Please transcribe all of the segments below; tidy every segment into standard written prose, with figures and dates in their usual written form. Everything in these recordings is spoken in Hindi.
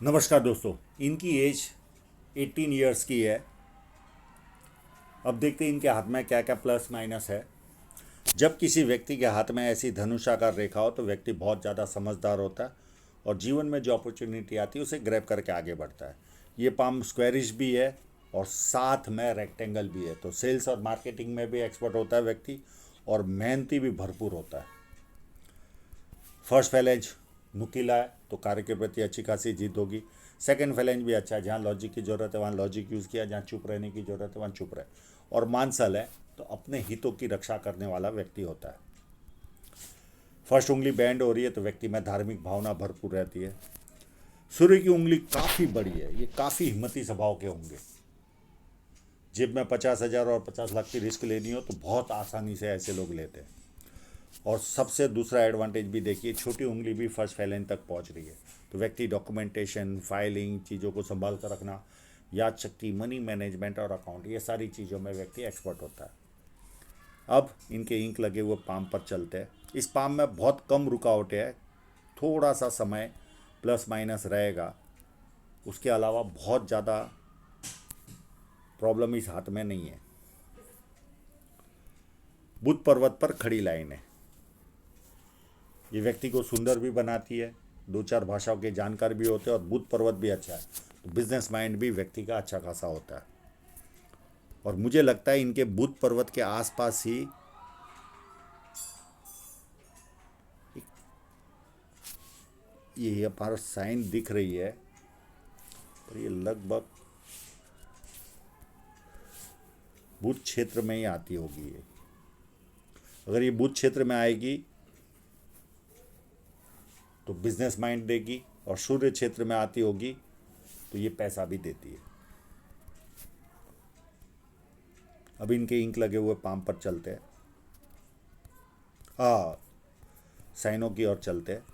नमस्कार दोस्तों। इनकी एज 18 ईयर्स की है। अब देखते हैं इनके हाथ में क्या क्या प्लस माइनस है। जब किसी व्यक्ति के हाथ में ऐसी धनुषाकार रेखा हो तो व्यक्ति बहुत ज़्यादा समझदार होता है और जीवन में जो अपॉर्चुनिटी आती है उसे ग्रैब करके आगे बढ़ता है। ये पाम स्क्वेरिश भी है और साथ में रेक्टेंगल भी है, तो सेल्स और मार्केटिंग में भी एक्सपर्ट होता है व्यक्ति और मेहनती भी भरपूर होता है। फर्स्ट फैलेंज नुकीला है तो कार्य के प्रति अच्छी खासी जीत होगी। सेकंड फैलेंज भी अच्छा है, जहाँ लॉजिक की ज़रूरत है वहाँ लॉजिक यूज़ किया, जहाँ चुप रहने की ज़रूरत है वहाँ चुप रहे। और मानसल है तो अपने हितों की रक्षा करने वाला व्यक्ति होता है। फर्स्ट उंगली बैंड हो रही है तो व्यक्ति में धार्मिक भावना भरपूर रहती है। सूर्य की उंगली काफ़ी बड़ी है, ये काफ़ी हिम्मती स्वभाव के होंगे। जेब में 50,000 और 50 लाख की रिस्क लेनी हो तो बहुत आसानी से ऐसे लोग लेते हैं। और सबसे दूसरा एडवांटेज भी देखिए, छोटी उंगली भी फर्स्ट फैलेंज तक पहुंच रही है, तो व्यक्ति डॉक्यूमेंटेशन, फाइलिंग, चीज़ों को संभाल कर रखना, याद शक्ति, मनी मैनेजमेंट और अकाउंट, ये सारी चीज़ों में व्यक्ति एक्सपर्ट होता है। अब इनके इंक लगे हुए पाम पर चलते हैं। इस पाम में बहुत कम रुकावटें हैं, थोड़ा सा समय प्लस माइनस रहेगा, उसके अलावा बहुत ज़्यादा प्रॉब्लम इस हाथ में नहीं है। बुद्ध पर्वत पर खड़ी लाइन है, ये व्यक्ति को सुंदर भी बनाती है, दो चार भाषाओं के जानकार भी होते हैं और बुद्ध पर्वत भी अच्छा है, तो बिजनेस माइंड भी व्यक्ति का अच्छा खासा होता है। और मुझे लगता है इनके बुद्ध पर्वत के आसपास ही ये हमारा साइन दिख रही है, और ये लगभग बुद्ध क्षेत्र में ही आती होगी ये। अगर ये बुद्ध क्षेत्र में आएगी तो बिजनेस माइंड देगी, और सूर्य क्षेत्र में आती होगी तो ये पैसा भी देती है। अब इनके इंक लगे हुए पाम पर चलते हैं, साइनों की ओर चलते हैं।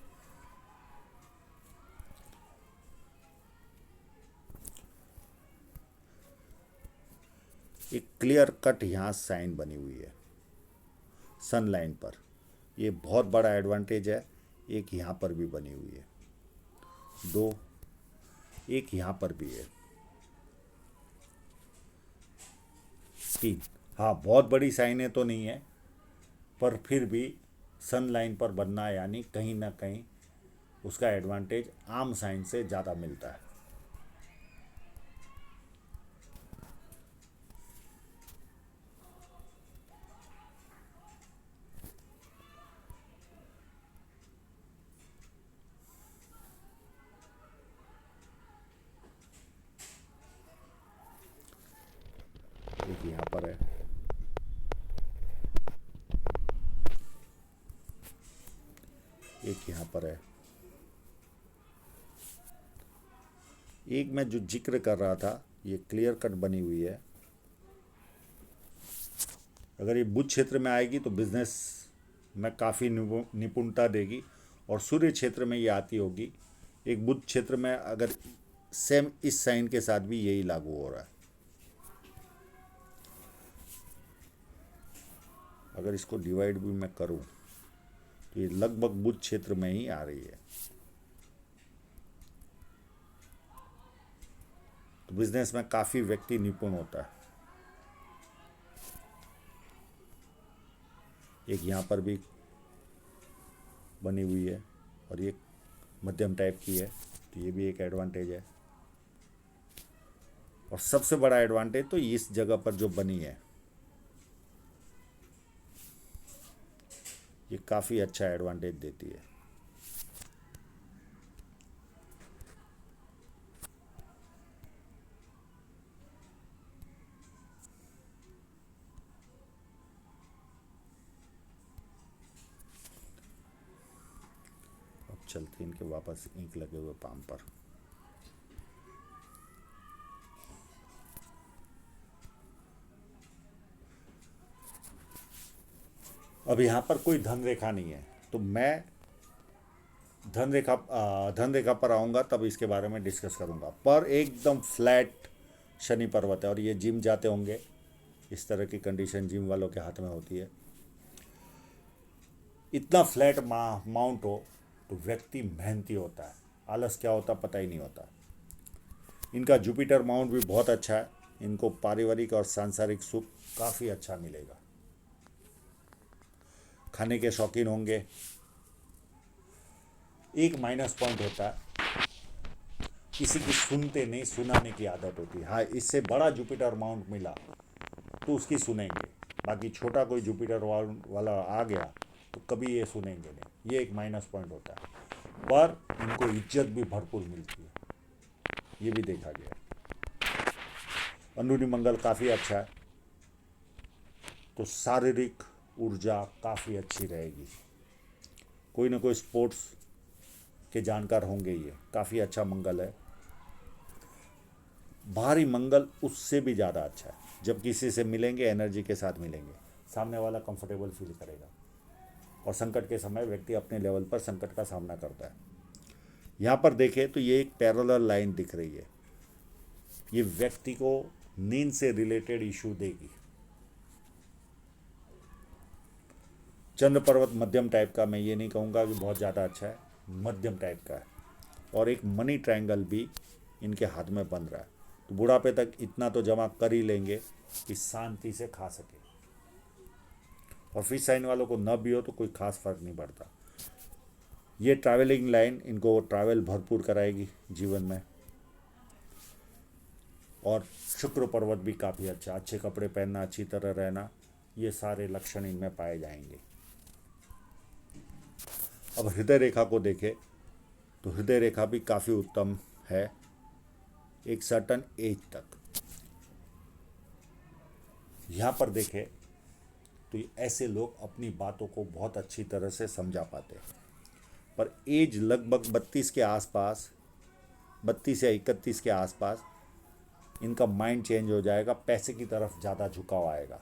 एक क्लियर कट यहाँ साइन बनी हुई है सन लाइन पर, ये बहुत बड़ा एडवांटेज है। एक यहाँ पर भी बनी हुई है, दो, एक यहाँ पर भी है, तीन। हाँ, बहुत बड़ी साइनें तो नहीं है, पर फिर भी सन लाइन पर बनना यानी कहीं ना कहीं उसका एडवांटेज आम साइन से ज़्यादा मिलता है। एक यहाँ पर है, एक यहाँ पर है। एक मैं जो जिक्र कर रहा था, ये क्लियर कट बनी हुई है। अगर ये बुध क्षेत्र में आएगी तो बिजनेस में काफ़ी निपुणता देगी, और सूर्य क्षेत्र में ये आती होगी। एक बुध क्षेत्र में अगर सेम इस साइन के साथ भी यही लागू हो रहा है, अगर इसको डिवाइड भी मैं करूं तो ये लगभग बुध क्षेत्र में ही आ रही है। तो बिजनेस में काफ़ी व्यक्ति निपुण होता है। एक यहाँ पर भी बनी हुई है और ये मध्यम टाइप की है, तो ये भी एक एडवांटेज है। और सबसे बड़ा एडवांटेज तो इस जगह पर जो बनी है, ये काफ़ी अच्छा एडवांटेज देती है। अब चलते हैं इनके वापस इंक लगे हुए पाम पर। अब यहाँ पर कोई धन रेखा नहीं है, तो मैं धन रेखा पर आऊँगा तब इसके बारे में डिस्कस करूँगा। पर एकदम फ्लैट शनि पर्वत है, और ये जिम जाते होंगे, इस तरह की कंडीशन जिम वालों के हाथ में होती है। इतना फ्लैट माउंट हो तो व्यक्ति मेहनती होता है, आलस क्या होता पता ही नहीं होता। इनका जुपिटर माउंट भी बहुत अच्छा है, इनको पारिवारिक और सांसारिक सुख काफ़ी अच्छा मिलेगा। खाने के शौकीन होंगे। एक माइनस पॉइंट होता है, किसी की सुनते नहीं, सुनाने की आदत होती है। हाँ, इससे बड़ा जुपिटर माउंट मिला तो उसकी सुनेंगे, बाकी छोटा कोई जुपिटर वाला आ गया तो कभी ये सुनेंगे नहीं। ये एक माइनस पॉइंट होता है, पर इनको इज्जत भी भरपूर मिलती है, ये भी देखा गया। अंदरूनी मंगल काफ़ी अच्छा है, तो शारीरिक ऊर्जा काफ़ी अच्छी रहेगी। कोई ना कोई स्पोर्ट्स के जानकार होंगे, ये काफ़ी अच्छा मंगल है। बाहरी मंगल उससे भी ज़्यादा अच्छा है, जब किसी से मिलेंगे एनर्जी के साथ मिलेंगे, सामने वाला कंफर्टेबल फील करेगा, और संकट के समय व्यक्ति अपने लेवल पर संकट का सामना करता है। यहाँ पर देखें तो ये एक पैरेलल लाइन दिख रही है, ये व्यक्ति को नींद से रिलेटेड इशू देगी। चंद्र पर्वत मध्यम टाइप का, मैं ये नहीं कहूँगा कि बहुत ज़्यादा अच्छा है, मध्यम टाइप का है। और एक मनी ट्रायंगल भी इनके हाथ में बन रहा है, तो बुढ़ापे तक इतना तो जमा कर ही लेंगे कि शांति से खा सके। और फिश साइन वालों को न भी हो तो कोई खास फर्क नहीं पड़ता। ये ट्रैवलिंग लाइन इनको ट्रैवल भरपूर कराएगी जीवन में। और शुक्र पर्वत भी काफ़ी अच्छा, अच्छे कपड़े पहनना, अच्छी तरह रहना, ये सारे लक्षण इनमें पाए जाएंगे। अब हृदय रेखा को देखें तो हृदय रेखा भी काफ़ी उत्तम है एक सर्टन एज तक। यहाँ पर देखें तो ऐसे लोग अपनी बातों को बहुत अच्छी तरह से समझा पाते हैं, पर एज लगभग 32 के आसपास, 32 या 31 के आसपास इनका माइंड चेंज हो जाएगा, पैसे की तरफ ज़्यादा झुकाव आएगा,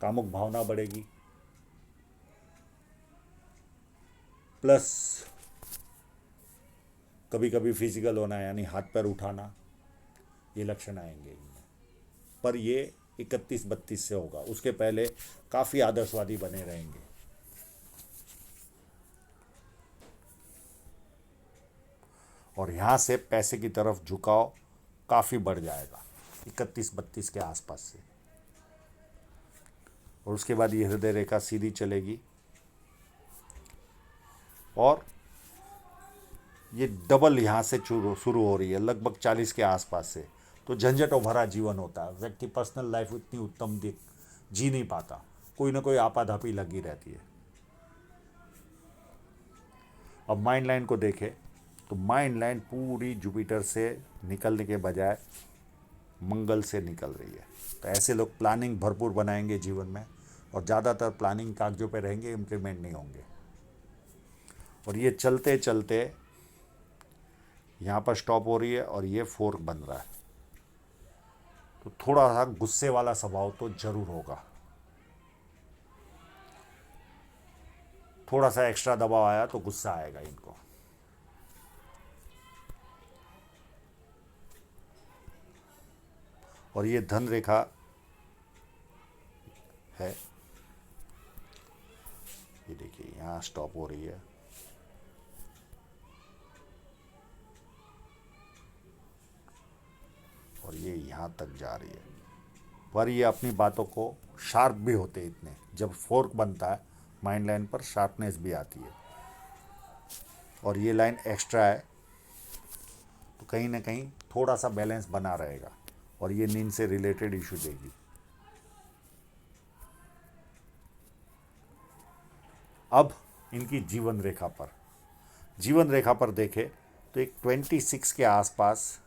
कामुक भावना बढ़ेगी, प्लस कभी कभी फिजिकल होना यानी हाथ पैर उठाना, ये लक्षण आएंगे इनमें। पर ये 31-32 से होगा, उसके पहले काफ़ी आदर्शवादी बने रहेंगे। और यहाँ से पैसे की तरफ झुकाव काफ़ी बढ़ जाएगा 31-32 के आसपास से। और उसके बाद ये हृदय रेखा सीधी चलेगी और ये डबल यहाँ से शुरू हो रही है लगभग 40 के आसपास से। तो झंझटों भरा जीवन होता है, व्यक्ति पर्सनल लाइफ उतनी उत्तम जी नहीं पाता, कोई ना कोई आपाधापी लगी रहती है। अब माइंड लाइन को देखें तो माइंड लाइन पूरी जुपिटर से निकलने के बजाय मंगल से निकल रही है। तो ऐसे लोग प्लानिंग भरपूर बनाएंगे जीवन में, और ज़्यादातर प्लानिंग कागजों पे रहेंगे, इम्प्लीमेंट नहीं होंगे। और ये चलते चलते यहाँ पर स्टॉप हो रही है और ये फोर्क बन रहा है, तो थोड़ा सा गुस्से वाला स्वभाव तो जरूर होगा। थोड़ा सा एक्स्ट्रा दबाव आया तो गुस्सा आएगा इनको। और ये धन रेखा है, ये देखिए यहाँ स्टॉप हो रही है, और ये यहाँ तक जा रही है। पर ये अपनी बातों को शार्प भी होते इतने, जब फोर्क बनता है माइंड लाइन पर शार्पनेस भी आती है। और ये लाइन एक्स्ट्रा है तो कहीं ना कहीं थोड़ा सा बैलेंस बना रहेगा, और ये नींद से रिलेटेड इशू देगी। अब इनकी जीवन रेखा पर देखें तो एक 26 के आसपास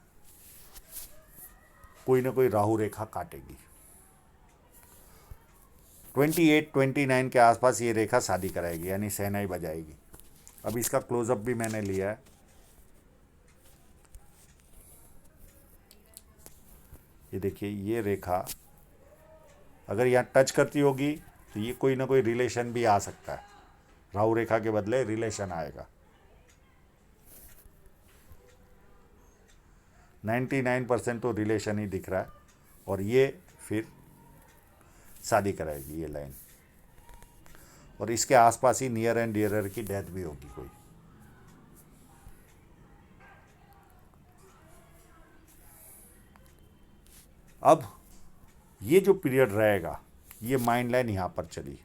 कोई ना कोई राहु रेखा काटेगी। 28-29 के आसपास ये रेखा शादी कराएगी, यानी शहनाई बजाएगी। अब इसका क्लोजअप भी मैंने लिया है, ये देखिए ये रेखा अगर यहाँ टच करती होगी तो ये कोई ना कोई रिलेशन भी आ सकता है, राहु रेखा के बदले रिलेशन आएगा। 99% तो रिलेशन ही दिख रहा है, और ये फिर शादी कराएगी ये लाइन। और इसके आसपास ही नियर एंड डियरर की डेथ भी होगी कोई। अब ये जो पीरियड रहेगा, ये माइंड लाइन यहाँ पर चली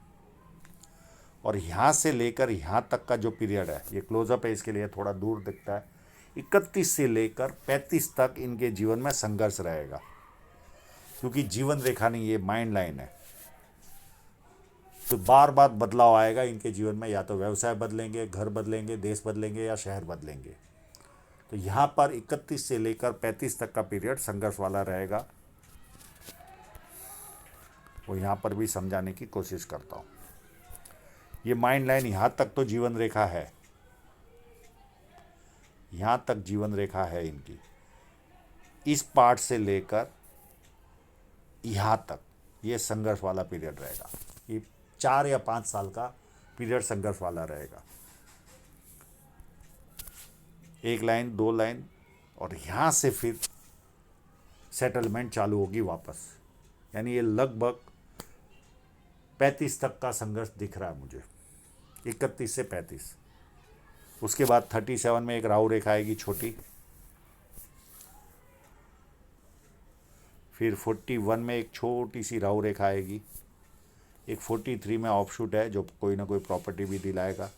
और यहाँ से लेकर यहाँ तक का जो पीरियड है, ये क्लोजअप है इसके लिए थोड़ा दूर दिखता है, 31 से लेकर 35 तक इनके जीवन में संघर्ष रहेगा, क्योंकि जीवन रेखा नहीं, ये माइंड लाइन है। तो बार बार बदलाव आएगा इनके जीवन में, या तो व्यवसाय बदलेंगे, घर बदलेंगे, देश बदलेंगे या शहर बदलेंगे। तो यहाँ पर 31 से लेकर 35 तक का पीरियड संघर्ष वाला रहेगा। वो यहाँ पर भी समझाने की कोशिश करता हूँ। ये माइंड लाइन यहाँ तक तो जीवन रेखा है, यहाँ तक जीवन रेखा है इनकी। इस पार्ट से लेकर यहाँ तक ये संघर्ष वाला पीरियड रहेगा। ये 4 या 5 साल का पीरियड संघर्ष वाला रहेगा। 1 लाइन 2 लाइन और यहाँ से फिर सेटलमेंट चालू होगी वापस। यानी ये लगभग 35 तक का संघर्ष दिख रहा है मुझे, 31 से 35। उसके बाद 37 में एक राहु रेखा आएगी छोटी, फिर 41 में एक छोटी सी राहु रेखा आएगी, एक 43 में ऑफशूट है जो कोई ना कोई प्रॉपर्टी भी दिलाएगा,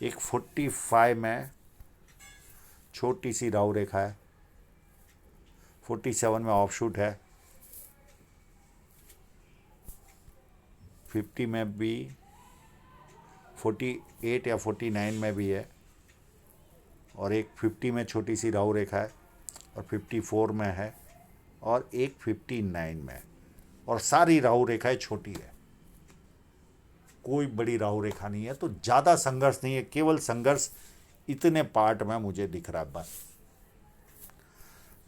एक 45 में छोटी सी राहु रेखा है, 47 में ऑफशूट है, 50 में भी, 48 या 49 में भी है, और एक 50 में छोटी सी राहु रेखा है, और 54 में है, और एक 59 में है। और सारी राहु रेखाएं छोटी है, कोई बड़ी राहु रेखा नहीं है। तो ज़्यादा संघर्ष नहीं है, केवल संघर्ष इतने पार्ट में मुझे दिख रहा है बस।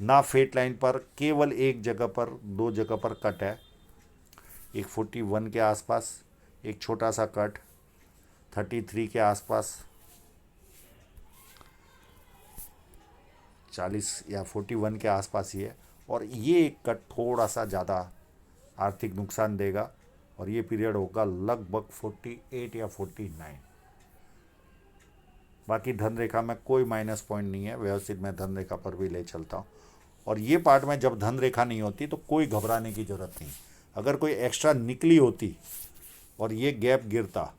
ना फेट लाइन पर, केवल एक जगह पर, 2 जगह पर कट है, एक 41 के आसपास एक छोटा सा कट, 33 के आसपास 40 या 41 के आसपास ही है, और ये एक कट थोड़ा सा ज़्यादा आर्थिक नुकसान देगा, और ये पीरियड होगा लगभग 48 या 49। बाकी धन रेखा में कोई माइनस पॉइंट नहीं है, व्यवस्थित मैं धन रेखा पर भी ले चलता हूँ। और ये पार्ट में जब धन रेखा नहीं होती तो कोई घबराने की ज़रूरत नहीं। अगर कोई एक्स्ट्रा निकली होती और ये गैप गिरता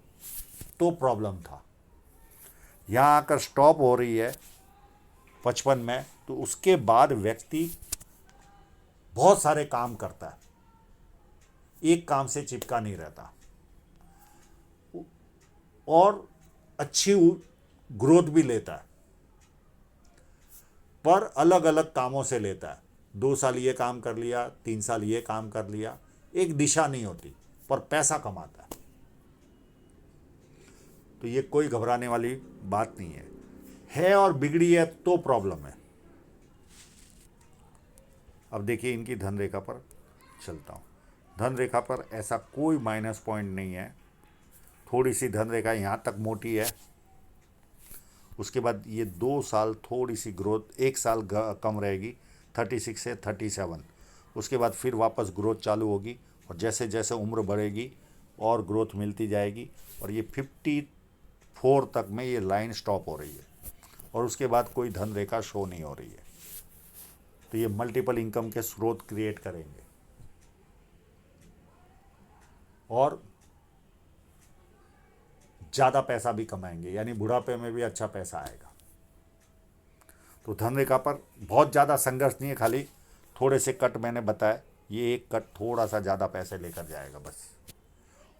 तो प्रॉब्लम था। यहाँ आकर स्टॉप हो रही है 55 में, तो उसके बाद व्यक्ति बहुत सारे काम करता है, एक काम से चिपका नहीं रहता, और अच्छी ग्रोथ भी लेता है, पर अलग अलग कामों से लेता है। 2 साल ये काम कर लिया, 3 साल ये काम कर लिया, एक दिशा नहीं होती, पर पैसा कमाता है। तो ये कोई घबराने वाली बात नहीं है और बिगड़ी है तो प्रॉब्लम है। अब देखिए इनकी धन रेखा पर चलता हूँ। धन रेखा पर ऐसा कोई माइनस पॉइंट नहीं है, थोड़ी सी धन रेखा यहाँ तक मोटी है। उसके बाद ये 2 साल थोड़ी सी ग्रोथ, 1 साल कम रहेगी 36 से 37। उसके बाद फिर वापस ग्रोथ चालू होगी, और जैसे जैसे उम्र बढ़ेगी और ग्रोथ मिलती जाएगी, और ये 54 तक में ये लाइन स्टॉप हो रही है, और उसके बाद कोई धन रेखा शो नहीं हो रही है। तो ये मल्टीपल इनकम के स्रोत क्रिएट करेंगे और ज़्यादा पैसा भी कमाएंगे, यानी बुढ़ापे में भी अच्छा पैसा आएगा। तो धन रेखा पर बहुत ज़्यादा संघर्ष नहीं है, खाली थोड़े से कट मैंने बताया, ये एक कट थोड़ा सा ज़्यादा पैसे लेकर जाएगा बस,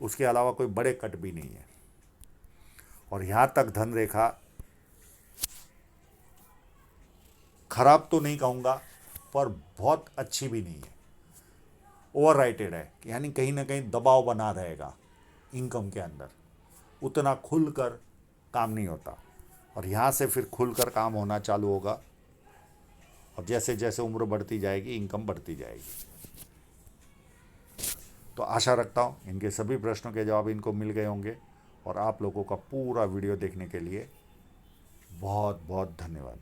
उसके अलावा कोई बड़े कट भी नहीं है। और यहाँ तक धन रेखा खराब तो नहीं कहूँगा, पर बहुत अच्छी भी नहीं है, ओवर राइटेड है, यानी कहीं ना कहीं दबाव बना रहेगा इनकम के अंदर, उतना खुलकर काम नहीं होता। और यहाँ से फिर खुलकर काम होना चालू होगा, और जैसे जैसे उम्र बढ़ती जाएगी इनकम बढ़ती जाएगी। तो आशा रखता हूँ इनके सभी प्रश्नों के जवाब इनको मिल गए होंगे, और आप लोगों का पूरा वीडियो देखने के लिए बहुत बहुत धन्यवाद।